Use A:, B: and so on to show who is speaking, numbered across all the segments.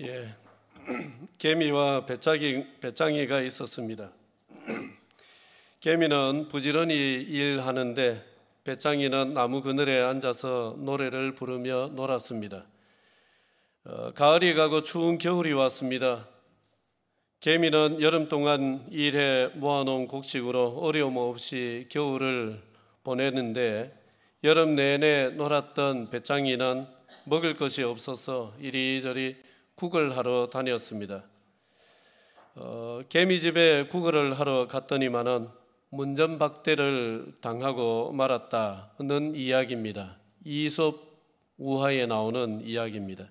A: 예, 개미와 배짱이가 있었습니다. 개미는 부지런히 일하는데 배짱이는 나무 그늘에 앉아서 노래를 부르며 놀았습니다. 가을이 가고 추운 겨울이 왔습니다. 개미는 여름 동안 일해 모아놓은 곡식으로 어려움 없이 겨울을 보내는데 여름 내내 놀았던 배짱이는 먹을 것이 없어서 이리저리 구걸 하러 다녔습니다. 개미 집에 구걸을 하러 갔더니만은 문전박대를 당하고 말았다는 이야기입니다. 이솝 우화에 나오는 이야기입니다.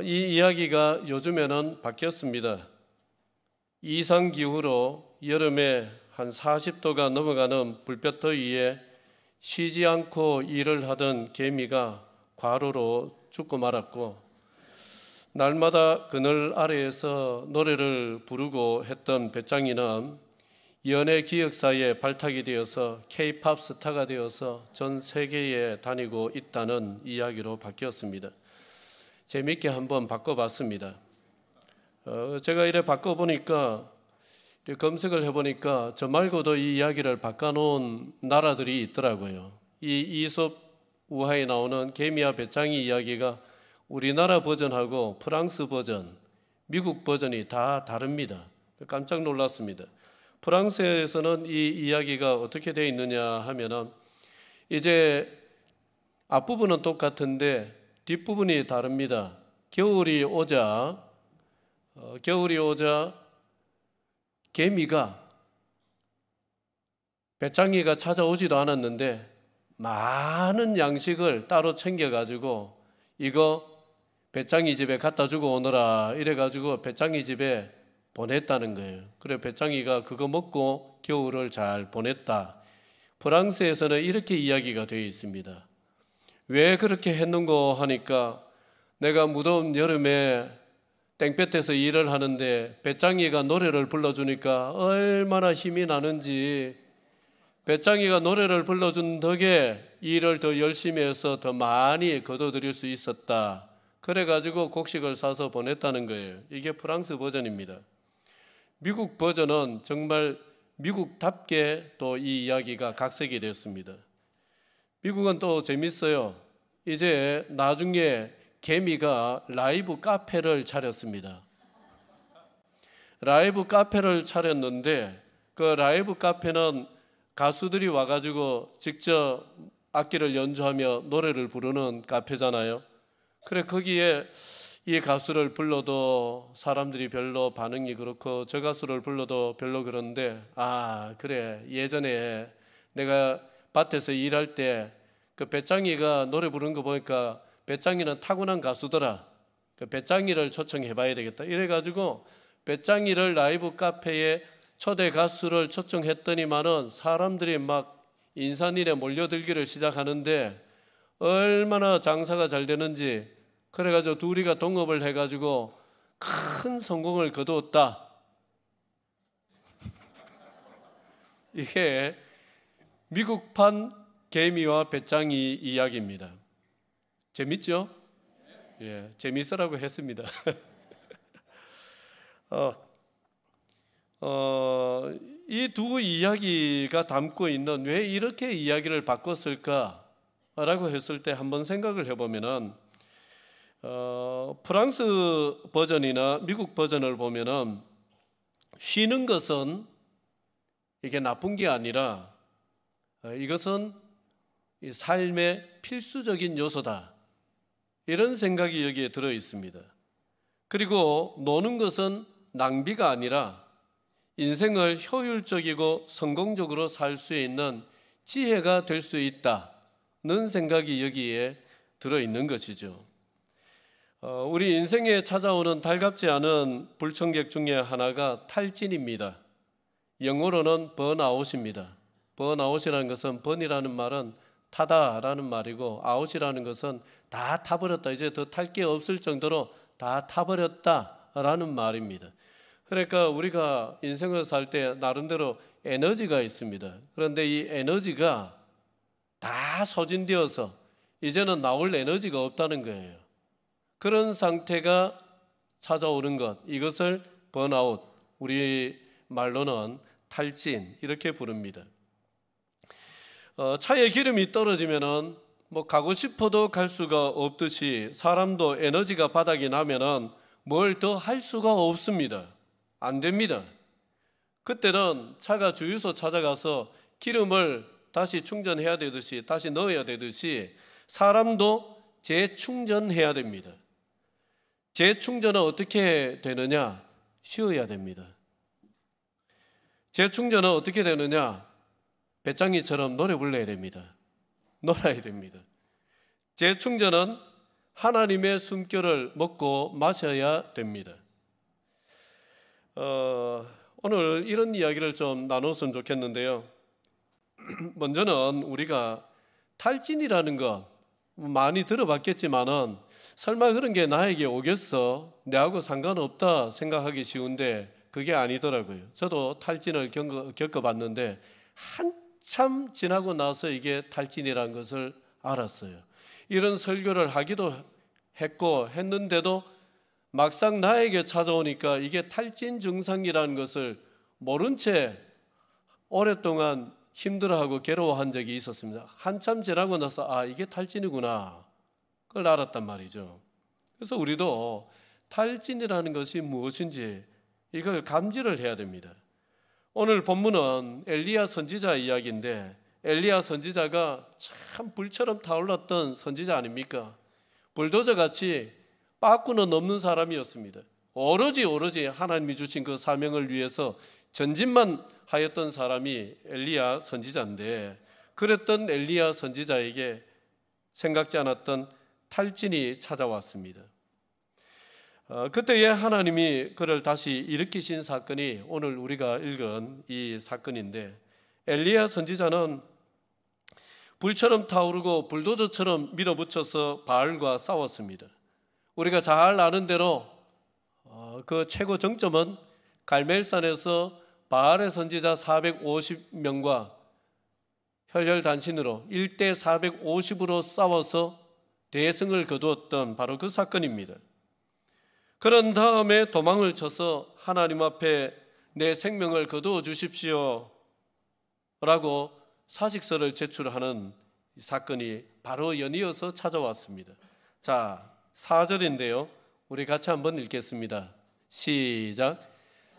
A: 이 이야기가 요즘에는 바뀌었습니다. 이상기후로 여름에 한 40도가 넘어가는 불볕더위에 쉬지 않고 일을 하던 개미가 과로로 죽고 말았고, 날마다 그늘 아래에서 노래를 부르고 했던 배짱이는 연예 기획사에 발탁이 되어서 K-팝 스타가 되어서 전 세계에 다니고 있다는 이야기로 바뀌었습니다. 재미있게 한번 바꿔봤습니다. 제가 이래 바꿔보니까, 검색을 해보니까 저 말고도 이 이야기를 바꿔놓은 나라들이 있더라고요. 이 이솝 우화에 나오는 개미와 배짱이 이야기가 우리나라 버전하고 프랑스 버전, 미국 버전이 다 다릅니다. 깜짝 놀랐습니다. 프랑스에서는 이 이야기가 어떻게 되어 있느냐 하면은 이제 앞부분은 똑같은데 뒷부분이 다릅니다. 겨울이 오자 개미가 배짱이가 찾아오지도 않았는데 많은 양식을 따로 챙겨가지고 이거 배짱이 집에 갖다 주고 오너라 이래가지고 배짱이 집에 보냈다는 거예요. 그래 배짱이가 그거 먹고 겨울을 잘 보냈다. 프랑스에서는 이렇게 이야기가 되어 있습니다. 왜 그렇게 했는고 하니까 내가 무더운 여름에 땡볕에서 일을 하는데 배짱이가 노래를 불러주니까 얼마나 힘이 나는지, 배짱이가 노래를 불러준 덕에 일을 더 열심히 해서 더 많이 거둬들일 수 있었다. 그래가지고 곡식을 사서 보냈다는 거예요. 이게 프랑스 버전입니다. 미국 버전은 정말 미국답게 또 이 이야기가 각색이 됐습니다. 미국은 또 재밌어요. 이제 나중에 개미가 라이브 카페를 차렸습니다. 라이브 카페를 차렸는데 그 라이브 카페는 가수들이 와가지고 직접 악기를 연주하며 노래를 부르는 카페잖아요. 그래 거기에 이 가수를 불러도 사람들이 별로 반응이 그렇고 저 가수를 불러도 별로 그런데, 그래 예전에 내가 밭에서 일할 때 그 배짱이가 노래 부르는 거 보니까 배짱이는 타고난 가수더라. 그 배짱이를 초청해 봐야 되겠다. 이래가지고 배짱이를 라이브 카페에 초대 가수를 초청했더니만은 사람들이 막 인산일에 몰려들기를 시작하는데 얼마나 장사가 잘 되는지, 그래가지고 둘이가 동업을 해가지고 큰 성공을 거두었다. 이게 미국판 개미와 배짱이 이야기입니다. 재밌죠? 예, 재밌으라고 했습니다. 이 두 이야기가 담고 있는 왜 이렇게 이야기를 바꿨을까라고 했을 때 한번 생각을 해보면은 프랑스 버전이나 미국 버전을 보면은 쉬는 것은 이게 나쁜 게 아니라 이것은 삶의 필수적인 요소다, 이런 생각이 여기에 들어 있습니다. 그리고 노는 것은 낭비가 아니라 인생을 효율적이고 성공적으로 살 수 있는 지혜가 될 수 있다는 생각이 여기에 들어 있는 것이죠. 우리 인생에 찾아오는 달갑지 않은 불청객 중에 하나가 탈진입니다. 영어로는 번아웃입니다. 번아웃이라는 것은, 번이라는 말은 타다라는 말이고 아웃이라는 것은 다 타버렸다, 이제 더 탈 게 없을 정도로 다 타버렸다라는 말입니다. 그러니까 우리가 인생을 살 때 나름대로 에너지가 있습니다. 그런데 이 에너지가 다 소진되어서 이제는 나올 에너지가 없다는 거예요. 그런 상태가 찾아오는 것, 이것을 번아웃, 우리 말로는 탈진 이렇게 부릅니다. 차에 기름이 떨어지면은 뭐 가고 싶어도 갈 수가 없듯이 사람도 에너지가 바닥이 나면은 뭘 더 할 수가 없습니다. 안 됩니다. 그때는 차가 주유소 찾아가서 기름을 다시 충전해야 되듯이, 다시 넣어야 되듯이 사람도 재충전해야 됩니다. 재충전은 어떻게 되느냐? 쉬어야 됩니다. 재충전은 어떻게 되느냐? 배짱이처럼 노래 불러야 됩니다. 놀아야 됩니다. 재충전은 하나님의 숨결을 먹고 마셔야 됩니다. 오늘 이런 이야기를 좀 나눴으면 좋겠는데요. 먼저는 우리가 탈진이라는 것 많이 들어봤겠지만은 설마 그런 게 나에게 오겠어? 내하고 상관없다 생각하기 쉬운데 그게 아니더라고요. 저도 탈진을 겪어봤는데 한참 지나고 나서 이게 탈진이라는 것을 알았어요. 이런 설교를 하기도 했고 했는데도 막상 나에게 찾아오니까 이게 탈진 증상이라는 것을 모른 채 오랫동안 힘들어하고 괴로워한 적이 있었습니다. 한참 지나고 나서 이게 탈진이구나 그걸 알았단 말이죠. 그래서 우리도 탈진이라는 것이 무엇인지 이걸 감지를 해야 됩니다. 오늘 본문은 엘리야 선지자 이야기인데 엘리야 선지자가 참 불처럼 타올랐던 선지자 아닙니까? 불도저 같이 빠꾸는 없는 사람이었습니다. 오로지 하나님이 주신 그 사명을 위해서 전진만 하였던 사람이 엘리야 선지자인데 그랬던 엘리야 선지자에게 생각지 않았던 탈진이 찾아왔습니다. 그때에 하나님이 그를 다시 일으키신 사건이 오늘 우리가 읽은 이 사건인데 엘리야 선지자는 불처럼 타오르고 불도저처럼 밀어붙여서 바알과 싸웠습니다. 우리가 잘 아는 대로 그 최고 정점은 갈멜산에서 바알의 선지자 450명과 혈혈단신으로 1대 450으로 싸워서 대승을 거두었던 바로 그 사건입니다. 그런 다음에 도망을 쳐서 하나님 앞에 내 생명을 거두어 주십시오 라고 사직서를 제출하는 사건이 바로 연이어서 찾아왔습니다. 자, 4절인데요. 우리 같이 한번 읽겠습니다. 시작.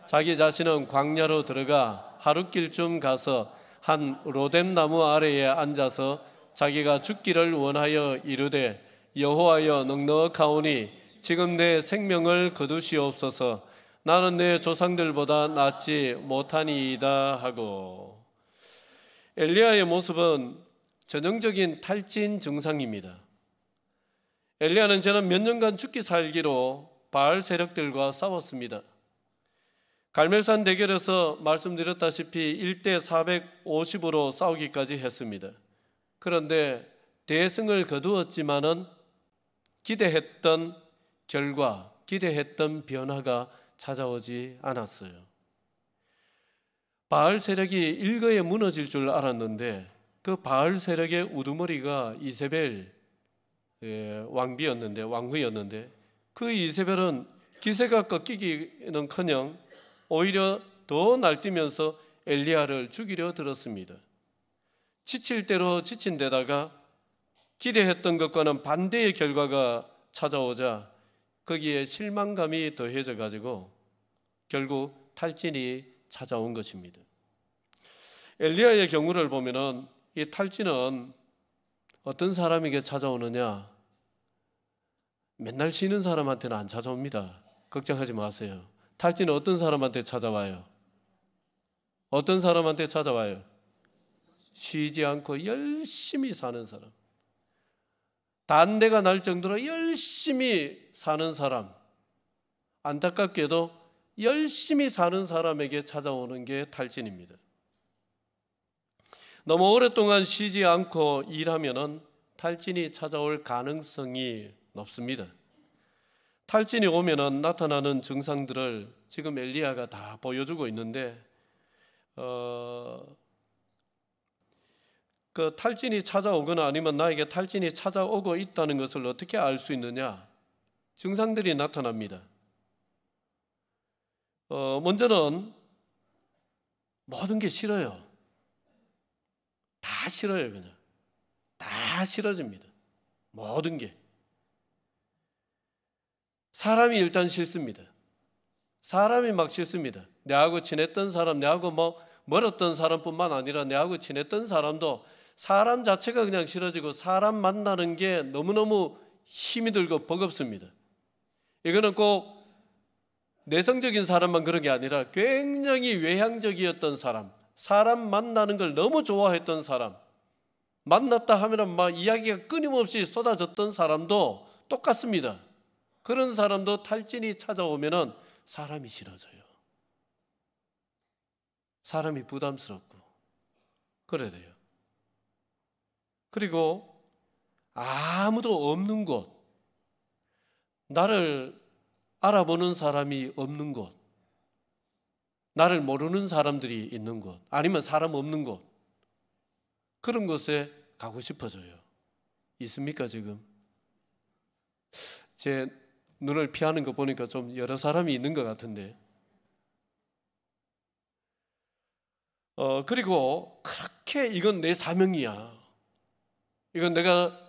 A: 자기 자신은 광야로 들어가 하룻길쯤 가서 한 로뎀나무 아래에 앉아서 자기가 죽기를 원하여 이르되 여호와여 넉넉하오니 지금 내 생명을 거두시옵소서. 나는 내 조상들보다 낫지 못하니이다 하고. 엘리야의 모습은 전형적인 탈진 증상입니다. 엘리야는 지난 몇 년간 죽기 살기로 바알 세력들과 싸웠습니다. 갈멜산 대결에서 말씀드렸다시피 1대 450으로 싸우기까지 했습니다. 그런데 대승을 거두었지만은 기대했던 결과, 기대했던 변화가 찾아오지 않았어요. 바알 세력이 일거에 무너질 줄 알았는데 그 바알 세력의 우두머리가 이세벨 왕후였는데 그 이세벨은 기세가 꺾이기는커녕 오히려 더 날뛰면서 엘리야를 죽이려 들었습니다. 지칠 대로 지친 데다가 기대했던 것과는 반대의 결과가 찾아오자 거기에 실망감이 더해져 가지고 결국 탈진이 찾아온 것입니다. 엘리야의 경우를 보면은 이 탈진은 어떤 사람에게 찾아오느냐? 맨날 쉬는 사람한테는 안 찾아옵니다. 걱정하지 마세요. 탈진은 어떤 사람한테 찾아와요? 어떤 사람한테 찾아와요? 쉬지 않고 열심히 사는 사람, 단대가 날 정도로 열심히 사는 사람, 안타깝게도 열심히 사는 사람에게 찾아오는 게 탈진입니다. 너무 오랫동안 쉬지 않고 일하면은 탈진이 찾아올 가능성이 높습니다. 탈진이 오면은 나타나는 증상들을 지금 엘리야가 다 보여주고 있는데 그 탈진이 찾아오거나 아니면 나에게 탈진이 찾아오고 있다는 것을 어떻게 알 수 있느냐? 증상들이 나타납니다. 먼저는 모든 게 싫어요. 다 싫어요. 그냥 다 싫어집니다. 모든 게. 사람이 일단 싫습니다. 사람이 막 싫습니다. 내하고 친했던 사람, 내하고 멀었던 사람뿐만 아니라 내하고 친했던 사람도 사람 자체가 그냥 싫어지고 사람 만나는 게 너무너무 힘이 들고 버겁습니다. 이거는 꼭 내성적인 사람만 그런 게 아니라 굉장히 외향적이었던 사람, 사람 만나는 걸 너무 좋아했던 사람, 만났다 하면 막 이야기가 끊임없이 쏟아졌던 사람도 똑같습니다. 그런 사람도 탈진이 찾아오면은 사람이 싫어져요. 사람이 부담스럽고 그래야 돼요. 그리고 아무도 없는 곳, 나를 알아보는 사람이 없는 곳, 나를 모르는 사람들이 있는 곳, 아니면 사람 없는 곳, 그런 곳에 가고 싶어져요. 있습니까 지금? 제 눈을 피하는 거 보니까 좀 여러 사람이 있는 것 같은데, 그리고 그렇게 이건 내 사명이야, 이건 내가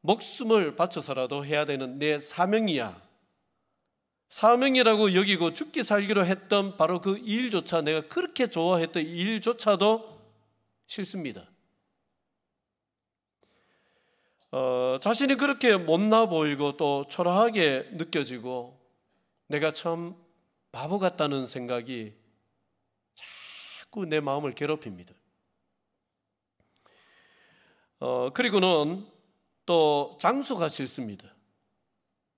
A: 목숨을 바쳐서라도 해야 되는 내 사명이야, 사명이라고 여기고 죽기 살기로 했던 바로 그 일조차, 내가 그렇게 좋아했던 일조차도 싫습니다. 자신이 그렇게 못나 보이고 또 초라하게 느껴지고 내가 참 바보 같다는 생각이 자꾸 내 마음을 괴롭힙니다. 그리고는 또 장소가 싫습니다.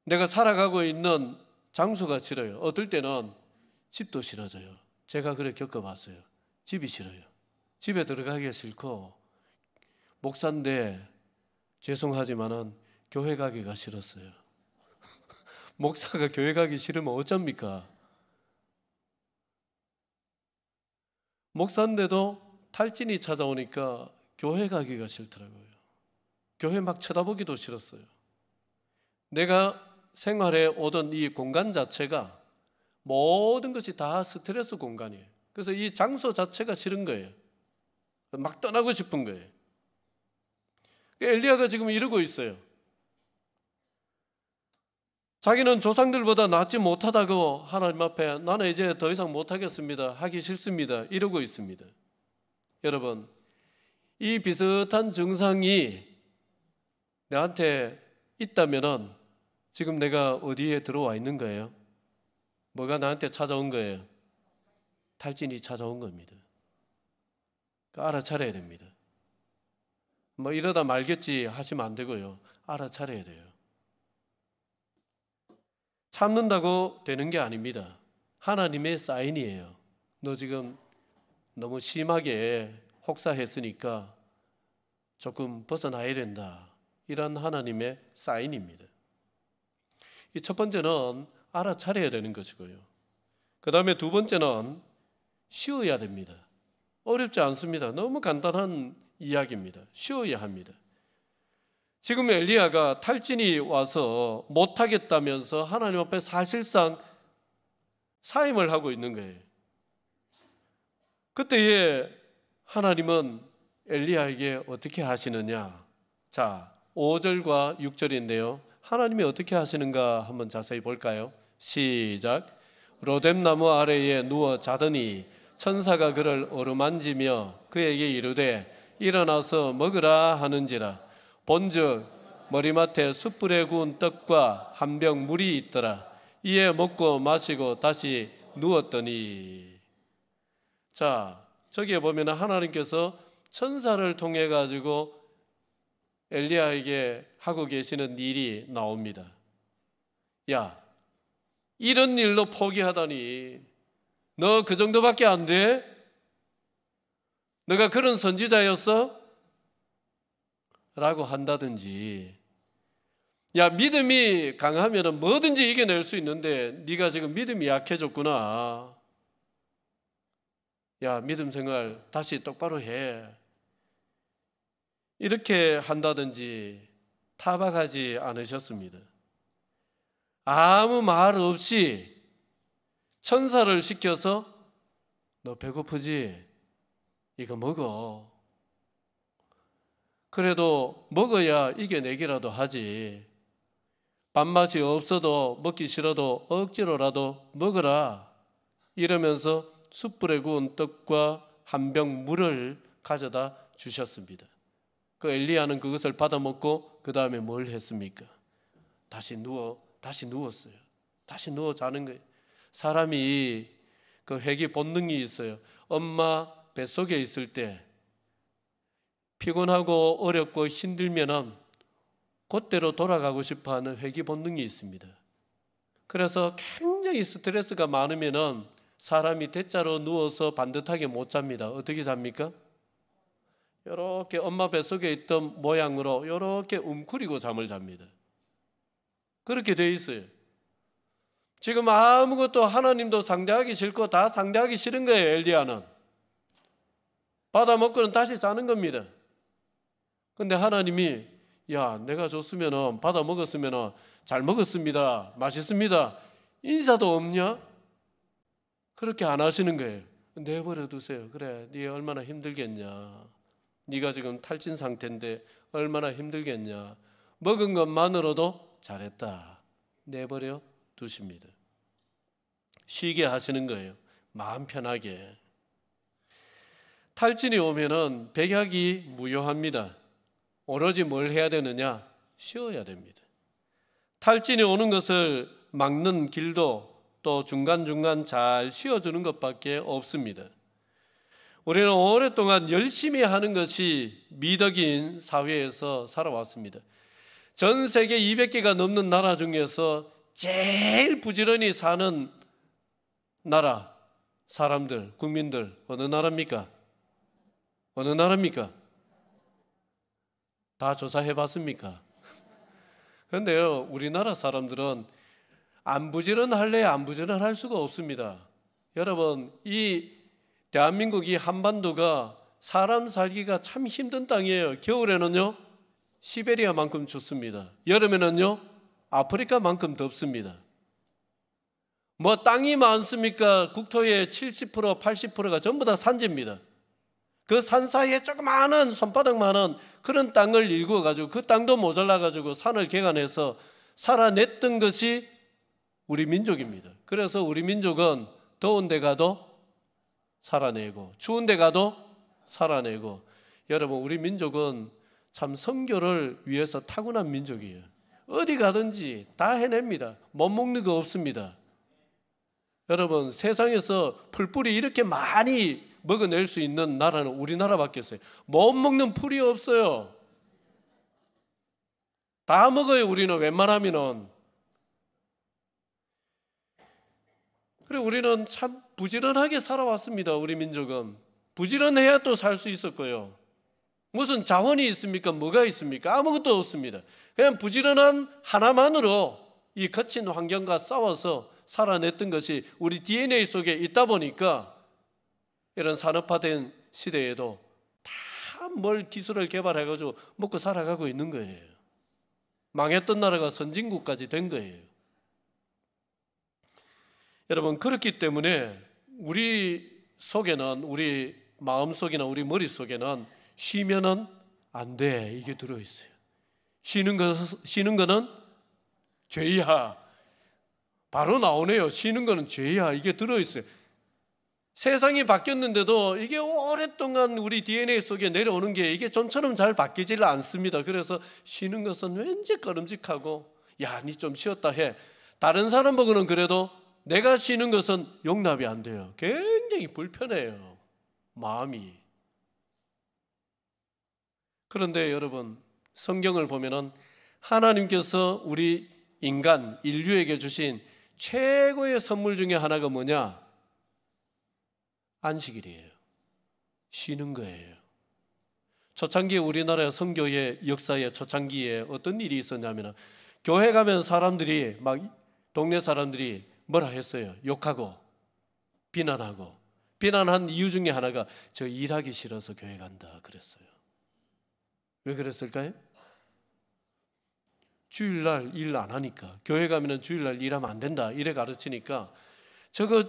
A: 내가 살아가고 있는 장소가 싫어요. 어떨 때는 집도 싫어져요. 제가 그래 겪어봤어요. 집이 싫어요. 집에 들어가기가 싫고, 목사인데 죄송하지만은 교회 가기가 싫었어요. 목사가 교회 가기 싫으면 어쩝니까? 목사인데도 탈진이 찾아오니까 교회 가기가 싫더라고요. 교회 막 쳐다보기도 싫었어요. 내가 생활에 오던 이 공간 자체가 모든 것이 다 스트레스 공간이에요. 그래서 이 장소 자체가 싫은 거예요. 막 떠나고 싶은 거예요. 엘리야가 지금 이러고 있어요. 자기는 조상들보다 낫지 못하다고 하나님 앞에 나는 이제 더 이상 못하겠습니다, 하기 싫습니다, 이러고 있습니다. 여러분, 이 비슷한 증상이 내한테 있다면은 지금 내가 어디에 들어와 있는 거예요? 뭐가 나한테 찾아온 거예요? 탈진이 찾아온 겁니다. 알아차려야 됩니다. 뭐 이러다 말겠지 하시면 안 되고요. 알아차려야 돼요. 참는다고 되는 게 아닙니다. 하나님의 사인이에요. 너 지금 너무 심하게 혹사했으니까 조금 벗어나야 된다, 이런 하나님의 사인입니다. 이 첫 번째는 알아차려야 되는 것이고요. 그 다음에 두 번째는 쉬어야 됩니다. 어렵지 않습니다. 너무 간단한 이야기입니다. 쉬어야 합니다. 지금 엘리야가 탈진이 와서 못하겠다면서 하나님 앞에 사실상 사임을 하고 있는 거예요. 그때에 하나님은 엘리야에게 어떻게 하시느냐? 자, 5절과 6절인데요. 하나님이 어떻게 하시는가 한번 자세히 볼까요? 시작. 로뎀나무 아래에 누워 자더니 천사가 그를 어루만지며 그에게 이르되 일어나서 먹으라 하는지라. 본즉 머리맡에 숯불에 구운 떡과 한 병 물이 있더라. 이에 먹고 마시고 다시 누웠더니. 자, 저기에 보면 하나님께서 천사를 통해 가지고 엘리야에게 하고 계시는 일이 나옵니다. 야, 이런 일로 포기하다니, 너 그 정도밖에 안 돼? 너가 그런 선지자였어? 라고 한다든지, 야, 믿음이 강하면 뭐든지 이겨낼 수 있는데 네가 지금 믿음이 약해졌구나. 야, 믿음 생활 다시 똑바로 해. 이렇게 한다든지 타박하지 않으셨습니다. 아무 말 없이 천사를 시켜서 너 배고프지? 이거 먹어. 그래도 먹어야 이겨내기라도 하지. 밥맛이 없어도 먹기 싫어도 억지로라도 먹어라. 이러면서 숯불에 구운 떡과 한 병 물을 가져다 주셨습니다. 그 엘리야는 그것을 받아 먹고 그 다음에 뭘 했습니까? 다시 누웠어요. 다시 누워 자는 거예요. 사람이 그 회귀 본능이 있어요. 엄마 뱃속에 있을 때 피곤하고 어렵고 힘들면은 그때로 돌아가고 싶어하는 회귀 본능이 있습니다. 그래서 굉장히 스트레스가 많으면은 사람이 대자로 누워서 반듯하게 못 잡니다. 어떻게 잡니까? 이렇게 엄마 뱃속에 있던 모양으로 이렇게 웅크리고 잠을 잡니다. 그렇게 돼 있어요. 지금 아무것도 하나님도 상대하기 싫고 다 상대하기 싫은 거예요. 엘리야는 받아 먹고는 다시 자는 겁니다. 근데 하나님이 야, 내가 줬으면 받아 먹었으면 잘 먹었습니다, 맛있습니다, 인사도 없냐? 그렇게 안 하시는 거예요. 내버려 두세요. 그래, 네 얼마나 힘들겠냐. 네가 지금 탈진 상태인데 얼마나 힘들겠냐. 먹은 것만으로도 잘했다. 내버려 두십니다. 쉬게 하시는 거예요. 마음 편하게. 탈진이 오면은 백약이 무효합니다. 오로지 뭘 해야 되느냐? 쉬어야 됩니다. 탈진이 오는 것을 막는 길도 또 중간중간 잘 쉬어주는 것밖에 없습니다. 우리는 오랫동안 열심히 하는 것이 미덕인 사회에서 살아왔습니다. 전 세계 200개가 넘는 나라 중에서 제일 부지런히 사는 나라, 사람들, 국민들 어느 나라입니까? 어느 나라입니까? 다 조사해 봤습니까? 그런데요, 우리나라 사람들은 안 부지런할래야 안 부지런할 수가 없습니다. 여러분, 이 대한민국 이 한반도가 사람 살기가 참 힘든 땅이에요. 겨울에는요 시베리아만큼 춥습니다. 여름에는요 아프리카만큼 덥습니다. 뭐 땅이 많습니까? 국토의 70%, 80%가 전부 다 산지입니다. 그 산 사이에 조그마한 손바닥만한 그런 땅을 일구어가지고 그 땅도 모자라가지고 산을 개간해서 살아냈던 것이 우리 민족입니다. 그래서 우리 민족은 더운 데 가도 살아내고 추운 데 가도 살아내고. 여러분, 우리 민족은 참 선교를 위해서 타고난 민족이에요. 어디 가든지 다 해냅니다. 못 먹는 거 없습니다. 여러분, 세상에서 풀뿌리 이렇게 많이 먹어낼 수 있는 나라는 우리나라밖에 없어요. 못 먹는 풀이 없어요. 다 먹어요. 우리는 웬만하면은. 그래, 우리는 참 부지런하게 살아왔습니다. 우리 민족은 부지런해야 또 살 수 있었고요. 무슨 자원이 있습니까? 뭐가 있습니까? 아무것도 없습니다. 그냥 부지런한 하나만으로 이 거친 환경과 싸워서 살아냈던 것이 우리 DNA 속에 있다 보니까 이런 산업화된 시대에도 다 뭘 기술을 개발해가지고 먹고 살아가고 있는 거예요. 망했던 나라가 선진국까지 된 거예요. 여러분, 그렇기 때문에 우리 속에는, 우리 마음속이나 우리 머릿속에는 쉬면은 안 돼, 이게 들어있어요. 쉬는 거는 죄야. 바로 나오네요. 쉬는 거는 죄야. 이게 들어있어요. 세상이 바뀌었는데도 이게 오랫동안 우리 DNA 속에 내려오는 게 이게 좀처럼 잘 바뀌질 않습니다. 그래서 쉬는 것은 왠지 꺼름직하고, 야, 니 좀 쉬었다 해. 다른 사람 보고는 그래도 내가 쉬는 것은 용납이 안 돼요. 굉장히 불편해요, 마음이. 그런데 여러분, 성경을 보면은 하나님께서 우리 인간, 인류에게 주신 최고의 선물 중에 하나가 뭐냐? 안식일이에요. 쉬는 거예요. 초창기 우리나라 선교의 역사의 초창기에 어떤 일이 있었냐면, 교회 가면 사람들이 막 동네 사람들이 뭐라 했어요? 욕하고 비난하고. 비난한 이유 중에 하나가 저 일하기 싫어서 교회 간다 그랬어요. 왜 그랬을까요? 주일날 일 안 하니까, 교회 가면은 주일날 일하면 안 된다 이래 가르치니까 저거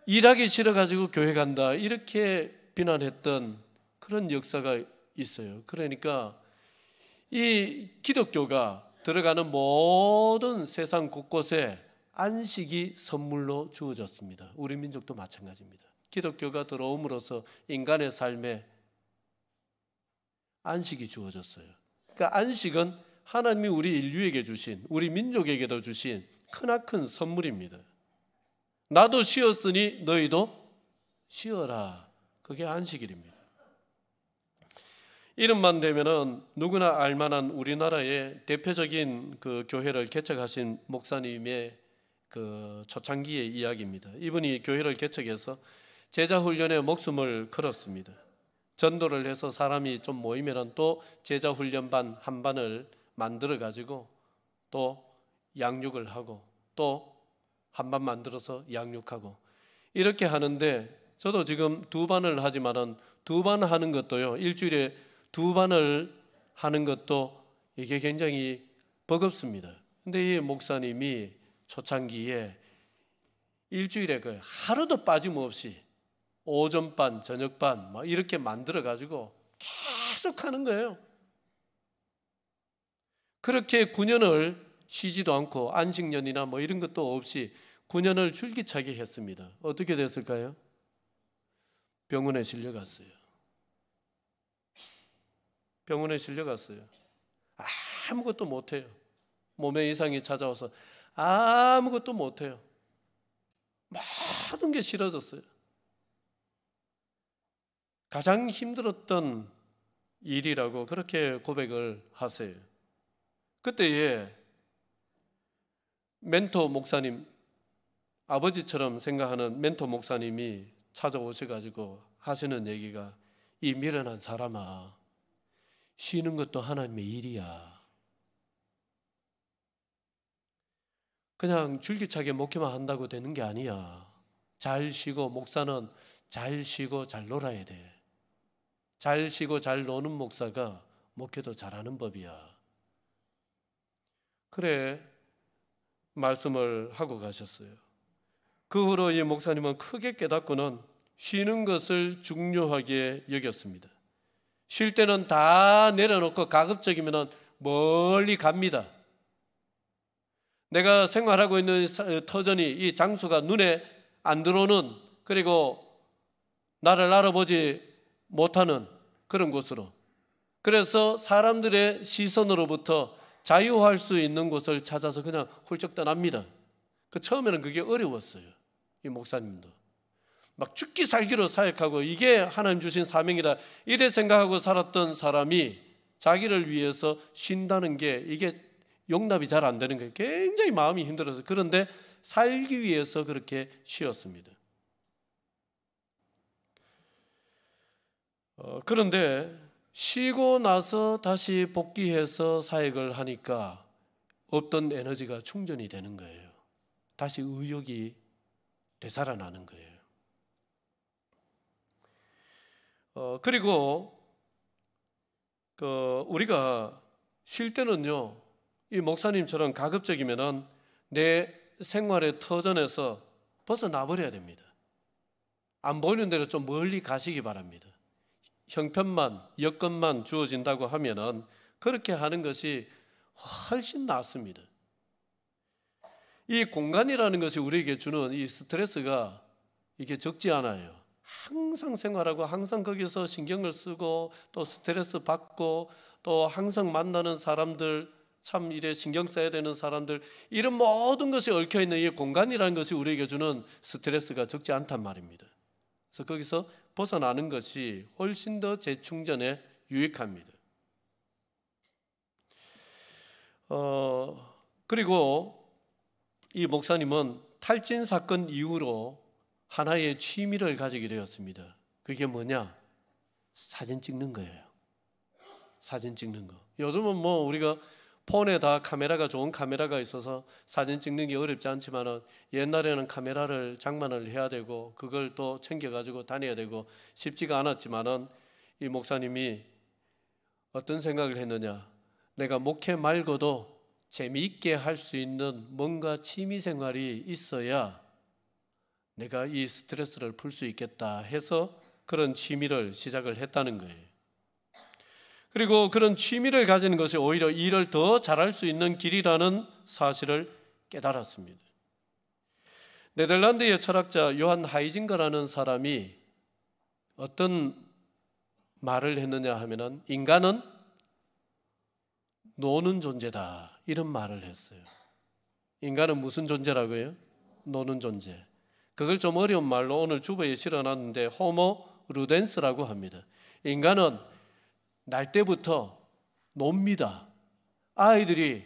A: 일하기 싫어가지고 교회 간다 이렇게 비난했던 그런 역사가 있어요. 그러니까 이 기독교가 들어가는 모든 세상 곳곳에 안식이 선물로 주어졌습니다. 우리 민족도 마찬가지입니다. 기독교가 들어옴으로써 인간의 삶에 안식이 주어졌어요. 그러니까 안식은 하나님이 우리 인류에게 주신, 우리 민족에게도 주신 크나큰 선물입니다. 나도 쉬었으니 너희도 쉬어라. 그게 안식일입니다. 이름만 되면은 누구나 알만한 우리나라의 대표적인 그 교회를 개척하신 목사님의 그 초창기의 이야기입니다. 이분이 교회를 개척해서 제자 훈련에 목숨을 걸었습니다. 전도를 해서 사람이 좀 모이면은 또 제자 훈련반 한 반을 만들어 가지고 또 양육을 하고 또 한 반 만들어서 양육하고 이렇게 하는데, 저도 지금 두 반을 하지만은 두 반 하는 것도요, 일주일에 두 반을 하는 것도 이게 굉장히 버겁습니다. 근데 이 목사님이 초창기에 일주일에 그 하루도 빠짐없이 오전반, 저녁반 막 이렇게 만들어 가지고 계속 하는 거예요. 그렇게 9년을 쉬지도 않고 안식년이나 뭐 이런 것도 없이 9년을 줄기차게 했습니다. 어떻게 됐을까요? 병원에 실려갔어요. 병원에 실려갔어요. 아무것도 못해요. 몸에 이상이 찾아와서 아무것도 못해요. 모든 게 싫어졌어요. 가장 힘들었던 일이라고 그렇게 고백을 하세요. 그때에 멘토 목사님, 아버지처럼 생각하는 멘토 목사님이 찾아오셔가지고 하시는 얘기가, 이 미련한 사람아, 쉬는 것도 하나님의 일이야. 그냥 줄기차게 목회만 한다고 되는 게 아니야. 잘 쉬고, 목사는 잘 쉬고 잘 놀아야 돼. 잘 쉬고 잘 노는 목사가 목회도 잘하는 법이야. 그래 말씀을 하고 가셨어요. 그 후로 이 목사님은 크게 깨닫고는 쉬는 것을 중요하게 여겼습니다. 쉴 때는 다 내려놓고 가급적이면 멀리 갑니다. 내가 생활하고 있는 터전이, 이 장소가 눈에 안 들어오는, 그리고 나를 알아보지 못하는 그런 곳으로, 그래서 사람들의 시선으로부터 자유할 수 있는 곳을 찾아서 그냥 훌쩍 떠납니다. 처음에는 그게 어려웠어요. 이 목사님도 막 죽기 살기로 사역하고 이게 하나님 주신 사명이다 이래 생각하고 살았던 사람이 자기를 위해서 쉰다는 게 이게 용납이 잘 안 되는 거예요. 굉장히 마음이 힘들어서. 그런데 살기 위해서 그렇게 쉬었습니다. 그런데 쉬고 나서 다시 복귀해서 사역을 하니까 없던 에너지가 충전이 되는 거예요. 다시 의욕이 되살아나는 거예요. 그리고 우리가 쉴 때는요, 이 목사님처럼 가급적이면은 내 생활의 터전에서 벗어나 버려야 됩니다. 안 보이는 대로 좀 멀리 가시기 바랍니다. 형편만, 여건만 주어진다고 하면은 그렇게 하는 것이 훨씬 낫습니다. 이 공간이라는 것이 우리에게 주는 이 스트레스가 이게 적지 않아요. 항상 생활하고 항상 거기서 신경을 쓰고 또 스트레스 받고 또 항상 만나는 사람들, 참 이래 신경 써야 되는 사람들, 이런 모든 것이 얽혀있는 이 공간이라는 것이 우리에게 주는 스트레스가 적지 않단 말입니다. 그래서 거기서 벗어나는 것이 훨씬 더 재충전에 유익합니다. 그리고 이 목사님은 탈진 사건 이후로 하나의 취미를 가지게 되었습니다. 그게 뭐냐? 사진 찍는 거예요. 사진 찍는 거. 요즘은 뭐 우리가 폰에 다 카메라가, 좋은 카메라가 있어서 사진 찍는 게 어렵지 않지만 옛날에는 카메라를 장만을 해야 되고 그걸 또 챙겨가지고 다녀야 되고 쉽지가 않았지만 이 목사님이 어떤 생각을 했느냐? 내가 목회 말고도 재미있게 할 수 있는 뭔가 취미생활이 있어야 내가 이 스트레스를 풀 수 있겠다 해서 그런 취미를 시작을 했다는 거예요. 그리고 그런 취미를 가지는 것이 오히려 일을 더 잘할 수 있는 길이라는 사실을 깨달았습니다. 네덜란드의 철학자 요한 하이징거라는 사람이 어떤 말을 했느냐 하면은 인간은 노는 존재다, 이런 말을 했어요. 인간은 무슨 존재라고요? 노는 존재. 그걸 좀 어려운 말로 오늘 주보에 실어놨는데 호모 루덴스라고 합니다. 인간은 날 때부터 놉니다. 아이들이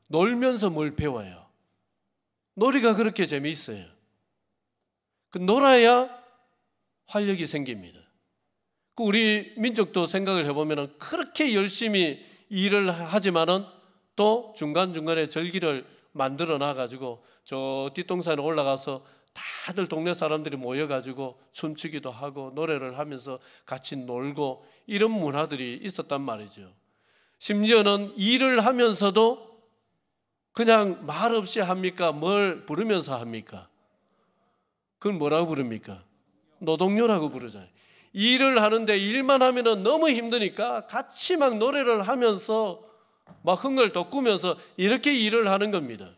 A: 놀면서 뭘 배워요? 놀이가 그렇게 재미있어요. 그 놀아야 활력이 생깁니다. 그 우리 민족도 생각을 해보면 그렇게 열심히 일을 하지만은 또 중간중간에 절기를 만들어 놔가지고 저 뒷동산에 올라가서 다들 동네 사람들이 모여가지고 춤추기도 하고 노래를 하면서 같이 놀고 이런 문화들이 있었단 말이죠. 심지어는 일을 하면서도 그냥 말 없이 합니까? 뭘 부르면서 합니까? 그걸 뭐라고 부릅니까? 노동요라고 부르잖아요. 일을 하는데 일만 하면은 너무 힘드니까 같이 막 노래를 하면서 막 흥을 돋구면서 이렇게 일을 하는 겁니다.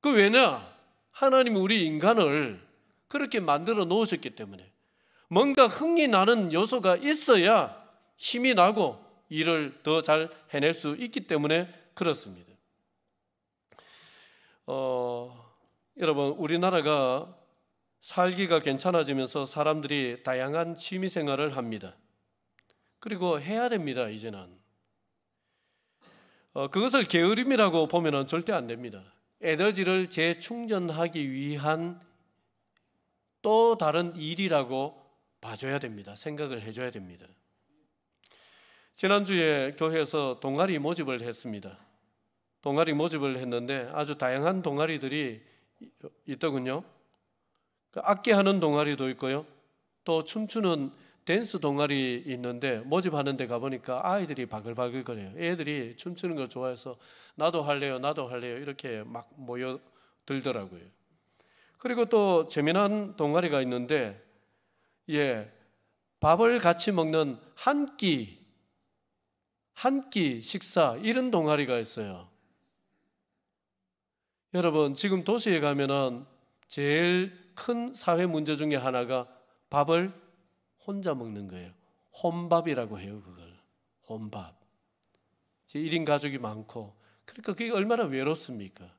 A: 그 왜냐? 하나님이 우리 인간을 그렇게 만들어 놓으셨기 때문에 뭔가 흥이 나는 요소가 있어야 힘이 나고 일을 더 잘 해낼 수 있기 때문에 그렇습니다. 여러분, 우리나라가 살기가 괜찮아지면서 사람들이 다양한 취미 생활을 합니다. 그리고 해야 됩니다. 이제는 그것을 게으름이라고 보면 절대 안 됩니다. 에너지를 재충전하기 위한 또 다른 일이라고 봐줘야 됩니다. 생각을 해줘야 됩니다. 지난주에 교회에서 동아리 모집을 했습니다. 동아리 모집을 했는데 아주 다양한 동아리들이 있더군요. 악기하는 동아리도 있고요, 또 춤추는 댄스 동아리 있는데 모집하는 데 가보니까 아이들이 바글바글거려요. 애들이 춤추는 걸 좋아해서 나도 할래요, 나도 할래요 이렇게 막 모여들더라고요. 그리고 또 재미난 동아리가 있는데 밥을 같이 먹는 한 끼 식사, 이런 동아리가 있어요. 여러분, 지금 도시에 가면은 제일 큰 사회 문제 중에 하나가 밥을 혼자 먹는 거예요. 혼밥이라고 해요. 그걸 혼밥. 1인 가족이 많고, 그러니까 그게 얼마나 외롭습니까?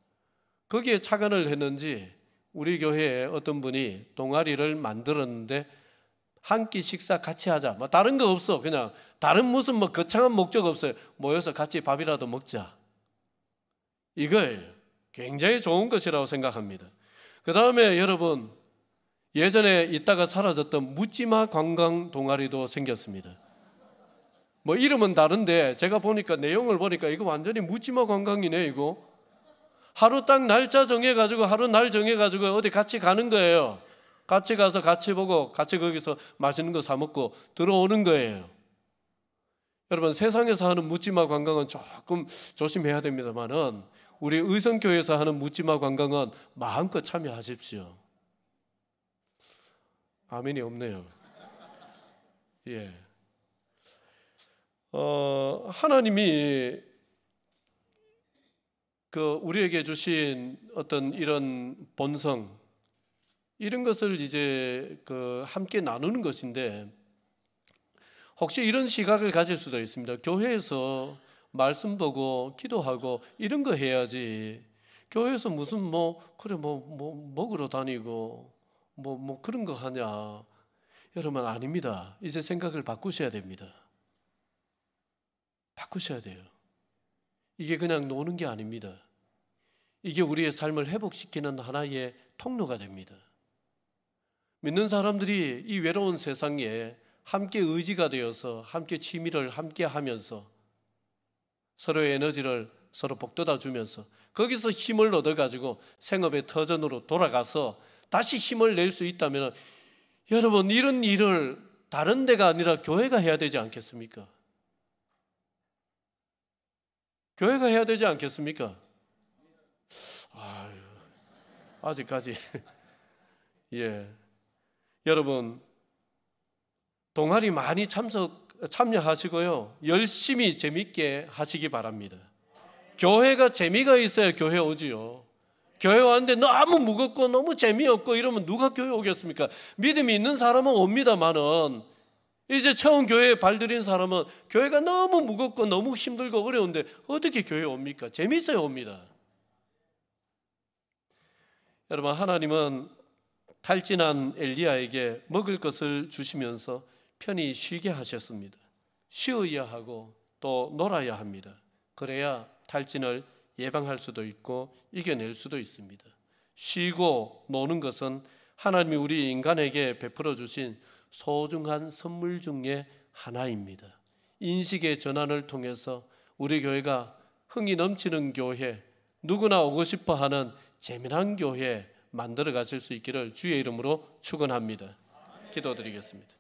A: 거기에 착안을 했는지 우리 교회에 어떤 분이 동아리를 만들었는데 한 끼 식사 같이 하자. 뭐 다른 거 없어. 그냥 다른 무슨 거창한 목적 없어요. 모여서 같이 밥이라도 먹자. 이거예요. 굉장히 좋은 것이라고 생각합니다. 그 다음에 여러분, 예전에 있다가 사라졌던 묻지마 관광 동아리도 생겼습니다. 이름은 다른데 제가 보니까 내용을 보니까 이거 완전히 묻지마 관광이네. 이거 하루 딱 날짜 정해가지고 하루 날 정해가지고 어디 같이 가는 거예요. 같이 가서 같이 보고 같이 거기서 맛있는 거 사 먹고 들어오는 거예요. 여러분, 세상에서 하는 묻지마 관광은 조금 조심해야 됩니다만은 우리 의성교회에서 하는 묻지마 관광은 마음껏 참여하십시오. 아멘이 없네요. 하나님이 우리에게 주신 어떤 이런 본성, 이런 것을 이제 함께 나누는 것인데, 혹시 이런 시각을 가질 수도 있습니다. 교회에서 말씀 보고 기도하고 이런 거 해야지, 교회에서 무슨 먹으러 다니고 그런 거 하냐. 여러분, 아닙니다. 이제 생각을 바꾸셔야 됩니다. 바꾸셔야 돼요. 이게 그냥 노는 게 아닙니다. 이게 우리의 삶을 회복시키는 하나의 통로가 됩니다. 믿는 사람들이 이 외로운 세상에 함께 의지가 되어서 함께 취미를 함께 하면서 서로의 에너지를 서로 복돋아 주면서 거기서 힘을 얻어가지고 생업의 터전으로 돌아가서 다시 힘을 낼 수 있다면, 여러분, 이런 일을 다른 데가 아니라 교회가 해야 되지 않겠습니까? 교회가 해야 되지 않겠습니까? 아유, 아직까지. 예, 여러분 동아리 많이 참여하시고요, 열심히 재밌게 하시기 바랍니다. 교회가 재미가 있어야 교회 오지요. 교회 왔는데 너무 무겁고 너무 재미없고 이러면 누가 교회 오겠습니까? 믿음이 있는 사람은 옵니다만은 이제 처음 교회에 발들인 사람은 교회가 너무 무겁고 너무 힘들고 어려운데 어떻게 교회에 옵니까? 재밌어야 옵니다. 여러분, 하나님은 탈진한 엘리야에게 먹을 것을 주시면서 편히 쉬게 하셨습니다. 쉬어야 하고 또 놀아야 합니다. 그래야 탈진을 예방할 수도 있고 이겨낼 수도 있습니다. 쉬고 노는 것은 하나님이 우리 인간에게 베풀어 주신 소중한 선물 중에 하나입니다. 인식의 전환을 통해서 우리 교회가 흥이 넘치는 교회, 누구나 오고 싶어 하는 재미난 교회 만들어 가실 수 있기를 주의 이름으로 축원합니다. 기도드리겠습니다.